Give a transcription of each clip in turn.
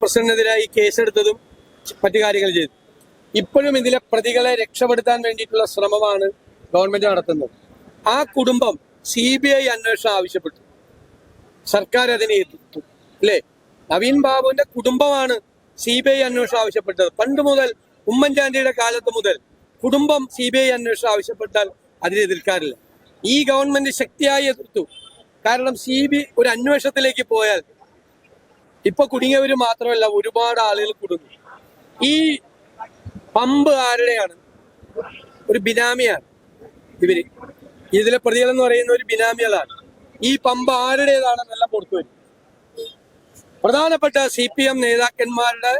പ്രസിഡന്റിനെതിരായി കേസെടുത്തതും മറ്റു കാര്യങ്ങൾ ചെയ്തു. ഇപ്പോഴും ഇതിലെ പ്രതികളെ രക്ഷപ്പെടുത്താൻ വേണ്ടിയിട്ടുള്ള ശ്രമമാണ് ഗവൺമെന്റ് നടത്തുന്നത്. ആ കുടുംബം CBI അന്വേഷണം ആവശ്യപ്പെട്ടു, സർക്കാർ അതിനെ എതിർത്തു. അല്ലേ? നവീൻ ബാബുവിന്റെ കുടുംബമാണ് CBI അന്വേഷണം ആവശ്യപ്പെട്ടത്. പണ്ട് മുതൽ ഉമ്മൻചാണ്ടിയുടെ കാലത്ത് മുതൽ കുടുംബം CBI അന്വേഷണം ആവശ്യപ്പെട്ടാൽ അതിനെ എതിർക്കാറില്ല. ഈ ഗവൺമെന്റ് ശക്തിയായി എതിർത്തു. കാരണം CBI ഒരു അന്വേഷണത്തിലേക്ക് പോയാൽ ഇപ്പൊ കുടുങ്ങിയവര് മാത്രമല്ല, ഒരുപാട് ആളുകൾ കുടുങ്ങും. ഈ പമ്പ് ആരുടെയാണ്? ഒരു ബിനാമിയാണ്. ഇവര് ഇതിലെ പ്രതികൾ എന്ന് പറയുന്ന ഒരു ബിനാമികളാണ്. ഈ പമ്പ് ആരുടേതാണെന്നെല്ലാം പുറത്തു വരും. പ്രധാനപ്പെട്ട CPM നേതാക്കന്മാരുടെ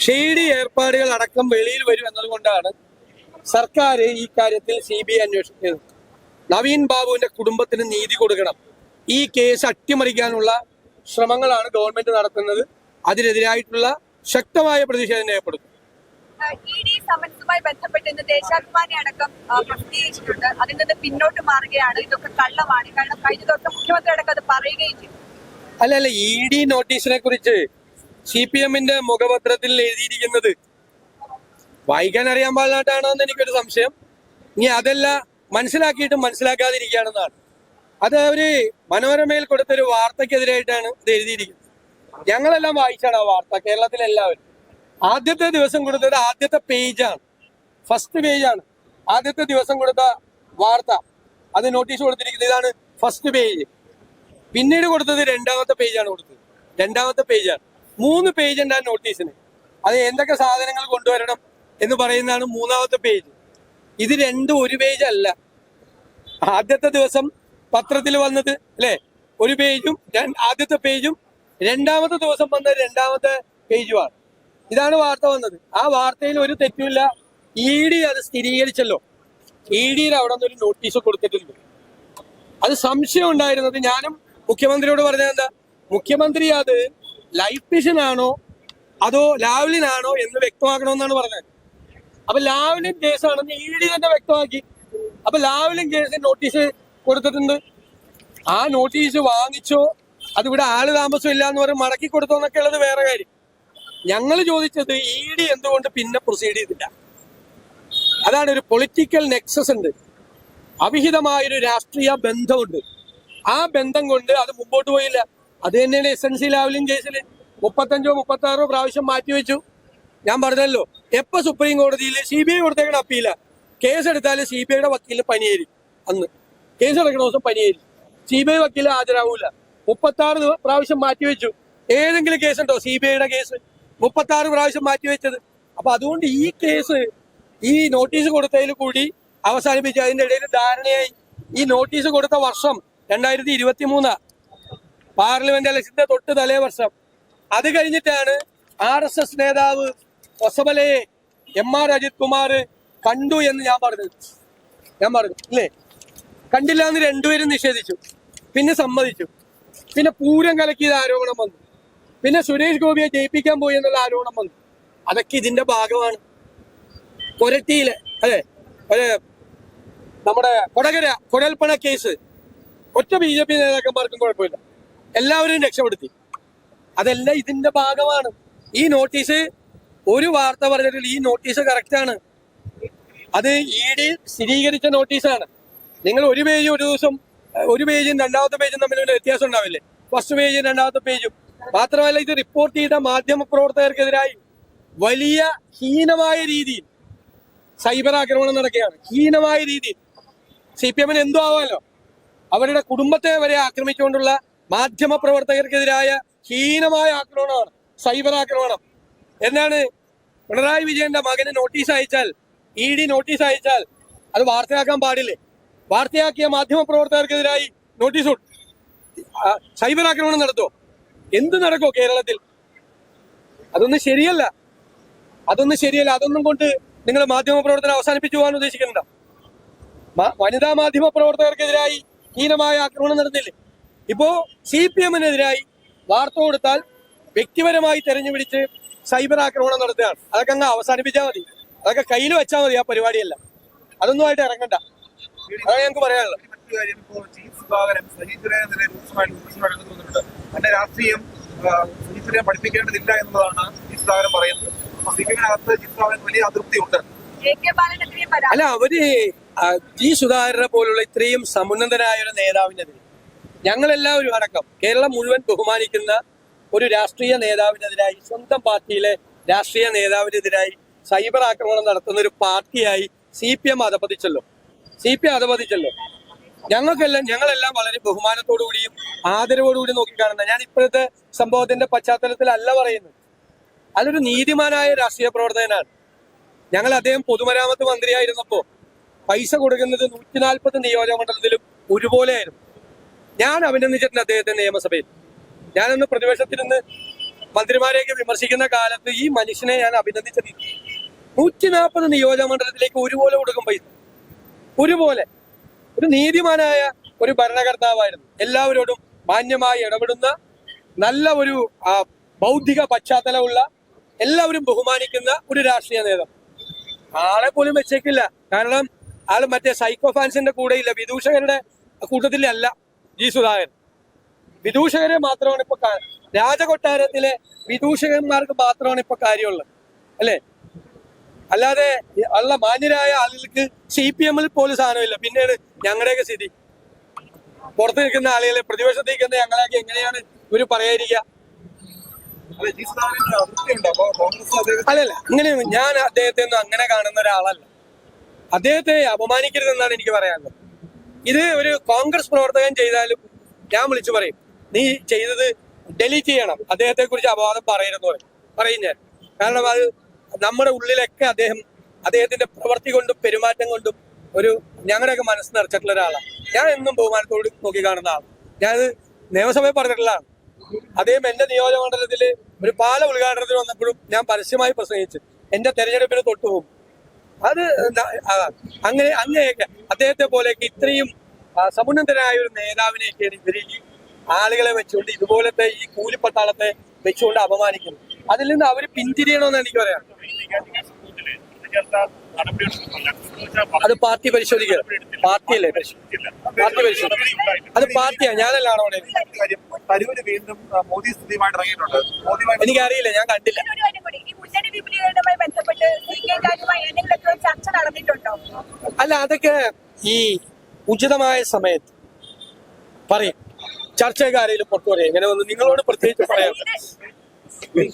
ഷെയ്ഡി ഏർപ്പാടുകൾ അടക്കം വെളിയിൽ വരും എന്നതുകൊണ്ടാണ് സർക്കാർ ഈ കാര്യത്തിൽ CBI അന്വേഷിക്കുന്നത്. നവീൻ ബാബുവിന്റെ കുടുംബത്തിന് നീതി കൊടുക്കണം. ഈ കേസ് അട്ടിമറിക്കാനുള്ള ശ്രമങ്ങളാണ് ഗവൺമെന്റ് നടത്തുന്നത്. അതിനെതിരായിട്ടുള്ള ശക്തമായ പ്രതിഷേധം രേഖപ്പെടുത്തും. ED സമൻസുമായി ബന്ധപ്പെട്ട് ഇന്ന് ദേശാഭിമാനി അടക്കം പ്രസിദ്ധീകരിച്ചിട്ടുണ്ട്. അതിൽ നിന്ന് പിന്നോട്ട് മാറുകയാണ്. ഇതൊക്കെ കള്ളമാണ്. കാരണം കഴിഞ്ഞ ദിവസം മുഖ്യമന്ത്രി അടക്കം അത് പറയുകയും ചെയ്തു. അല്ല, ED നോട്ടീസിനെ കുറിച്ച് CPM-ന്റെ മുഖപത്രത്തിൽ എഴുതിയിരിക്കുന്നത് വായിക്കാൻ അറിയാൻ പാടില്ലാട്ടാണോ എന്ന് എനിക്കൊരു സംശയം. ഇനി അതല്ല, മനസ്സിലാക്കിയിട്ടും മനസ്സിലാക്കാതിരിക്കുകയാണെന്നാണ്. അത് അവര് മനോരമയിൽ കൊടുത്തൊരു വാർത്തക്കെതിരായിട്ടാണ് ഇത് എഴുതിയിരിക്കുന്നത്. ഞങ്ങളെല്ലാം വായിച്ചാണ് ആ വാർത്ത, കേരളത്തിലെല്ലാവരും. ആദ്യത്തെ ദിവസം കൊടുത്തത് ആദ്യത്തെ പേജാണ്, ഫസ്റ്റ് പേജാണ്. ആദ്യത്തെ ദിവസം കൊടുത്ത വാർത്ത, അത് നോട്ടീസ് കൊടുത്തിരിക്കുന്നത് ഇതാണ് ഫസ്റ്റ് പേജ്. പിന്നീട് കൊടുത്തത് രണ്ടാമത്തെ പേജാണ് കൊടുത്തത്. രണ്ടാമത്തെ പേജാണ്. 3 പേജ് ഉണ്ട് ആ നോട്ടീസിന്. അത് എന്തൊക്കെ സാധനങ്ങൾ കൊണ്ടുവരണം എന്ന് പറയുന്നതാണ് മൂന്നാമത്തെ പേജ്. ഇത് രണ്ടും ഒരു പേജ് അല്ല. ആദ്യത്തെ ദിവസം പത്രത്തിൽ വന്നത് അല്ലെ ഒരു പേജും ആദ്യത്തെ പേജും, രണ്ടാമത്തെ ദിവസം വന്ന രണ്ടാമത്തെ പേജുമാണ്. ഇതാണ് വാർത്ത വന്നത്. ആ വാർത്തയിൽ ഒരു തെറ്റുമില്ല. ED അത് സ്ഥിരീകരിച്ചല്ലോ. ED അവിടെ നിന്ന് ഒരു നോട്ടീസ് കൊടുത്തിട്ടുണ്ട്. അത് സംശയം ഉണ്ടായിരുന്നത് ഞാനും മുഖ്യമന്ത്രിയോട് പറഞ്ഞത് എന്താ, മുഖ്യമന്ത്രി അത് ലൈഫ് മിഷൻ ആണോ അതോ ലാവ്ലിനാണോ എന്ന് വ്യക്തമാക്കണമെന്നാണ് പറഞ്ഞത്. അപ്പൊ ലാവ്ലിൻ കേസാണെന്ന് ED തന്നെ വ്യക്തമാക്കി. അപ്പൊ ലാവ്ലിൻ കേസിന് നോട്ടീസ് കൊടുത്തിട്ടുണ്ട്. ആ നോട്ടീസ് വാങ്ങിച്ചോ, അതിവിടെ ആള് താമസം ഇല്ല എന്ന് പറഞ്ഞ് മടക്കി കൊടുത്തോ എന്നൊക്കെ ഉള്ളത് വേറെ കാര്യം. ഞങ്ങൾ ചോദിച്ചത് ED എന്തുകൊണ്ട് പിന്നെ പ്രൊസീഡ് ചെയ്തില്ല. അതാണ്, ഒരു പൊളിറ്റിക്കൽ നെക്സസ് ഉണ്ട്, അവിഹിതമായൊരു രാഷ്ട്രീയ ബന്ധമുണ്ട്. ആ ബന്ധം കൊണ്ട് അത് മുമ്പോട്ട് പോയില്ല. അത് തന്നെയാണ് SNC ലാവ്ലിൻ കേസിൽ 35 or 36 പ്രാവശ്യം മാറ്റിവെച്ചു. ഞാൻ പറഞ്ഞല്ലോ, എപ്പോ സുപ്രീം കോടതിയിൽ CBI കൊടുത്തേക്കണ അപ്പീല കേസെടുത്താൽ CBIയുടെ വക്കീലിന് പനിയേരി. അന്ന് കേസെടുക്കണ ദിവസം പനിയേരി, CBI വക്കീല് ഹാജരാവൂല. 36 പ്രാവശ്യം മാറ്റിവെച്ചു. ഏതെങ്കിലും കേസുണ്ടോ CBIയുടെ കേസ് 36 പ്രാവശ്യം മാറ്റിവെച്ചത്? അപ്പൊ അതുകൊണ്ട് ഈ കേസ് ഈ നോട്ടീസ് കൊടുത്തതിൽ കൂടി അവസാനിപ്പിച്ചു. അതിന്റെ ഇടയിൽ ധാരണയായി. ഈ നോട്ടീസ് കൊടുത്ത വർഷം 2023 പാർലമെന്റ് ഇലക്ഷന്റെ തൊട്ട് തലേ വർഷം. അത് കഴിഞ്ഞിട്ടാണ് RSS നേതാവ് ഒസബലയെ MR അജിത് കുമാർ കണ്ടു എന്ന് ഞാൻ പറഞ്ഞു അല്ലേ? കണ്ടില്ല എന്ന് രണ്ടുപേരും നിഷേധിച്ചു, പിന്നെ സമ്മതിച്ചു. പിന്നെ പൂരം കലക്കിയത് ആരോപണം വന്നു. പിന്നെ സുരേഷ് ഗോപിയെ ജയിപ്പിക്കാൻ പോയി എന്നുള്ള ആരോപണം വന്നു. അതൊക്കെ ഇതിന്റെ ഭാഗമാണ്. കൊരട്ടിയിലെ അതെ നമ്മുടെ കൊടകര കുഴൽപ്പണ കേസ് ഒറ്റ BJP നേതാക്കന്മാർക്കും കുഴപ്പമില്ല, എല്ലാവരും രക്ഷപ്പെടുത്തി. അതെല്ലാം ഇതിന്റെ ഭാഗമാണ്. ഈ നോട്ടീസ് ഒരു വാർത്ത പറഞ്ഞിട്ടില്ല. ഈ നോട്ടീസ് കറക്റ്റാണ്. അത് ED സ്ഥിരീകരിച്ച നോട്ടീസാണ്. നിങ്ങൾ ഒരു പേജ് ഒരു ദിവസം, ഒരു പേജും രണ്ടാമത്തെ പേജും തമ്മിൽ വ്യത്യാസം ഉണ്ടാവില്ലേ? ഫസ്റ്റ് പേജും രണ്ടാമത്തെ പേജും. മാത്രമല്ല, ഇത് റിപ്പോർട്ട് ചെയ്ത മാധ്യമ പ്രവർത്തകർക്കെതിരായി വലിയ ഹീനമായ രീതിയിൽ സൈബർ ആക്രമണം നടക്കുകയാണ്. ഹീനമായ രീതിയിൽ. CPM-ന് എന്തോ ആവാമല്ലോ, അവരുടെ കുടുംബത്തെ വരെ ആക്രമിച്ചുകൊണ്ടുള്ള മാധ്യമ പ്രവർത്തകർക്കെതിരായ ഹീനമായ ആക്രമണമാണ് സൈബർ ആക്രമണം. എന്നാണ് പിണറായി വിജയന്റെ മകന് നോട്ടീസ് അയച്ചാൽ, ED നോട്ടീസ് അയച്ചാൽ അത് വാർത്തയാക്കാൻ പാടില്ലേ? വാർത്തയാക്കിയ മാധ്യമ പ്രവർത്തകർക്കെതിരായി നോട്ടീസ് സൈബർ ആക്രമണം നടത്തുമോ? എന്ത് നടക്കോ കേരളത്തിൽ? അതൊന്നും ശരിയല്ല. അതൊന്നും കൊണ്ട് നിങ്ങൾ മാധ്യമ പ്രവർത്തനം അവസാനിപ്പിച്ചു പോകാൻ ഉദ്ദേശിക്കുന്നുണ്ടോ? വനിതാ മാധ്യമ പ്രവർത്തകർക്കെതിരായി ഹീനമായ ആക്രമണം നടന്നില്ലേ? ഇപ്പോ CPM-നെതിരായി വാർത്ത കൊടുത്താൽ വ്യക്തിപരമായി തെരഞ്ഞുപിടിച്ച് സൈബർ ആക്രമണം നടത്തുകയാണ്. അതൊക്കെ അങ്ങ് അവസാനിപ്പിച്ചാൽ മതി. അതൊക്കെ കയ്യിൽ വെച്ചാൽ മതി. ആ പരിപാടിയല്ല, അതൊന്നും ആയിട്ട് ഇറങ്ങണ്ട. അതാണ് ഞങ്ങൾക്ക് പറയാനുള്ളത്. രാഷ്ട്രീയം സുജിത്തിനെ പഠിപ്പിക്കേണ്ടതില്ല എന്നതാണ് ജി സുധാകരൻ പറയുന്നത്. അപ്പൊ സിപിഎമ്മിനകത്ത് ജി സുധാകരൻ വലിയ അതൃപ്തിയുണ്ട്. AK ബാലനെതിരെയും പരാതി. അല്ല, അവര് ജി സുധാകരനെ പോലുള്ള ഇത്രയും സമുന്നതനായ ഒരു നേതാവിനെതിരെ ഞങ്ങളെല്ലാവരും അടക്കം കേരളം മുഴുവൻ ബഹുമാനിക്കുന്ന ഒരു രാഷ്ട്രീയ നേതാവിനെതിരായി, സ്വന്തം പാർട്ടിയിലെ രാഷ്ട്രീയ നേതാവിനെതിരായി സൈബർ ആക്രമണം നടത്തുന്ന ഒരു പാർട്ടിയായി CPM അധപതിച്ചല്ലോ. ഞങ്ങളെല്ലാം വളരെ ബഹുമാനത്തോടുകൂടിയും ആദരവോടുകൂടി നോക്കിക്കാണുന്ന, ഞാൻ ഇപ്പോഴത്തെ സംഭവത്തിന്റെ പശ്ചാത്തലത്തിലല്ല പറയുന്നത്. അതൊരു നീതിമാനായ രാഷ്ട്രീയ പ്രവർത്തകനാണ്. ഞങ്ങൾ അദ്ദേഹം പൊതുമരാമത്ത് മന്ത്രിയായിരുന്നപ്പോ പൈസ കൊടുക്കുന്നത് 140 നിയോജകമണ്ഡലത്തിലും ഒരുപോലെയായിരുന്നു. ഞാൻ അഭിനന്ദിച്ചിട്ടുണ്ട് അദ്ദേഹത്തെ നിയമസഭയിൽ. ഞാനന്ന് പ്രതിപക്ഷത്തിൽ നിന്ന് മന്ത്രിമാരെയൊക്കെ വിമർശിക്കുന്ന കാലത്ത് ഈ മനുഷ്യനെ ഞാൻ അഭിനന്ദിച്ചത് 140 നിയോജകമണ്ഡലത്തിലേക്ക് ഒരുപോലെ കൊടുക്കും പൈസ. ഒരുപോലെ ഒരു നീതിമാനായ ഒരു ഭരണകർത്താവായിരുന്നു. എല്ലാവരോടും മാന്യമായി ഇടപെടുന്ന, നല്ല ഒരു ബൗദ്ധിക പശ്ചാത്തലമുള്ള, എല്ലാവരും ബഹുമാനിക്കുന്ന ഒരു രാഷ്ട്രീയ നേതാവ്. ആളെ പോലും വെച്ചേക്കില്ല. കാരണം ആള് മറ്റേ സൈക്കോ ഫാൻസിന്റെ കൂടെയില്ല, വിദൂഷകരുടെ കൂട്ടത്തിലല്ല ജി സുധാകരൻ. വിദൂഷകരെ മാത്രമാണ് ഇപ്പൊ രാജകൊട്ടാരത്തിലെ വിദൂഷകന്മാർക്ക് മാത്രമാണ് ഇപ്പൊ കാര്യമുള്ളത്, അല്ലേ? അല്ലാതെ ഉള്ള മാന്യരായ ആളുകൾക്ക് CPM-ൽ പോലും സാധനമില്ല. പിന്നീട് ഞങ്ങളുടെയൊക്കെ സ്ഥിതി, പുറത്ത് നിൽക്കുന്ന ആളുകളെ, പ്രതിപക്ഷത്ത് നിൽക്കുന്ന ഞങ്ങളൊക്കെ എങ്ങനെയാണ് ഇവര് പറയാതിരിക്കുക? ജി സുധാകരൻ അതൃപ്തിയുണ്ട്. അപ്പൊ കോൺഗ്രസ് അല്ലല്ല, അങ്ങനെ ഞാൻ അദ്ദേഹത്തെ ഒന്നും അങ്ങനെ കാണുന്ന ഒരാളല്ല. അദ്ദേഹത്തെ അപമാനിക്കരുതെന്നാണ് എനിക്ക് പറയാനുള്ളത്. ഇത് ഒരു കോൺഗ്രസ് പ്രവർത്തകൻ ചെയ്താലും ഞാൻ വിളിച്ചു പറയും, നീ ചെയ്തത് ഡെലീറ്റ് ചെയ്യണം, അദ്ദേഹത്തെ കുറിച്ച് അപവാദം പറയരുതെന്ന് പറയും ഞാൻ. കാരണം അത് നമ്മുടെ ഉള്ളിലൊക്കെ അദ്ദേഹത്തിന്റെ പ്രവൃത്തി കൊണ്ടും പെരുമാറ്റം കൊണ്ടും ഒരു ഞങ്ങളുടെയൊക്കെ മനസ്സ് നിറച്ചിട്ടുള്ള ഒരാളാണ്. ഞാൻ എന്നും ബഹുമാനത്തോട് നോക്കി കാണുന്ന ആളാണ്. ഞാനത് നിയമസഭയിൽ പറഞ്ഞിട്ടുള്ളതാണ്. അദ്ദേഹം എന്റെ നിയോജകമണ്ഡലത്തില് ഒരു പാല ഉദ്ഘാടനത്തിന് വന്നപ്പോഴും ഞാൻ പരസ്യമായി പ്രസംഗിച്ചു, എന്റെ തെരഞ്ഞെടുപ്പിന് തൊട്ടുപോകും. അത് അങ്ങനെയൊക്കെ അദ്ദേഹത്തെ പോലെയൊക്കെ ഇത്രയും സമുന്നതനായ ഒരു നേതാവിനെയൊക്കെയാണ് ഇവര് ഈ ആളുകളെ വെച്ചുകൊണ്ട്, ഇതുപോലത്തെ ഈ കൂലിപ്പട്ടാളത്തെ വെച്ചുകൊണ്ട് അപമാനിക്കുന്നത്. അതിൽ നിന്ന് അവര് പിന്തിരിയണമെന്ന് എനിക്ക് പറയാം. അത് പാർട്ടി പരിശോധിക്കുക. പാർട്ടിയല്ലേ പാർട്ടി പരിശോധിക്കുക. അത് പാർട്ടിയാണ്, ഞാനല്ലാണോ അവിടെ? തരൂര് വീണ്ടും മോദി സ്ഥിതിയുമായിട്ട് ഇറങ്ങിയിട്ടുണ്ട്. എനിക്കറിയില്ല, ഞാൻ കണ്ടില്ല. ഒരു കാര്യം കൂടി, ഈ മുന്നണി വിപുലീകരണവുമായി ബന്ധപ്പെട്ട് CK കാര്യമായി എന്തെങ്കിലുമൊക്കെ ചർച്ച നടന്നിട്ടുണ്ടോ? അല്ല, അതൊക്കെ ഈ ഉചിതമായ സമയത്ത് പറയും. ചർച്ചക്കാരെയും പുറത്തു പറയും. ഇങ്ങനെ ഒന്ന് നിങ്ങളോട് പ്രത്യേകിച്ച് പറയാം. Okay.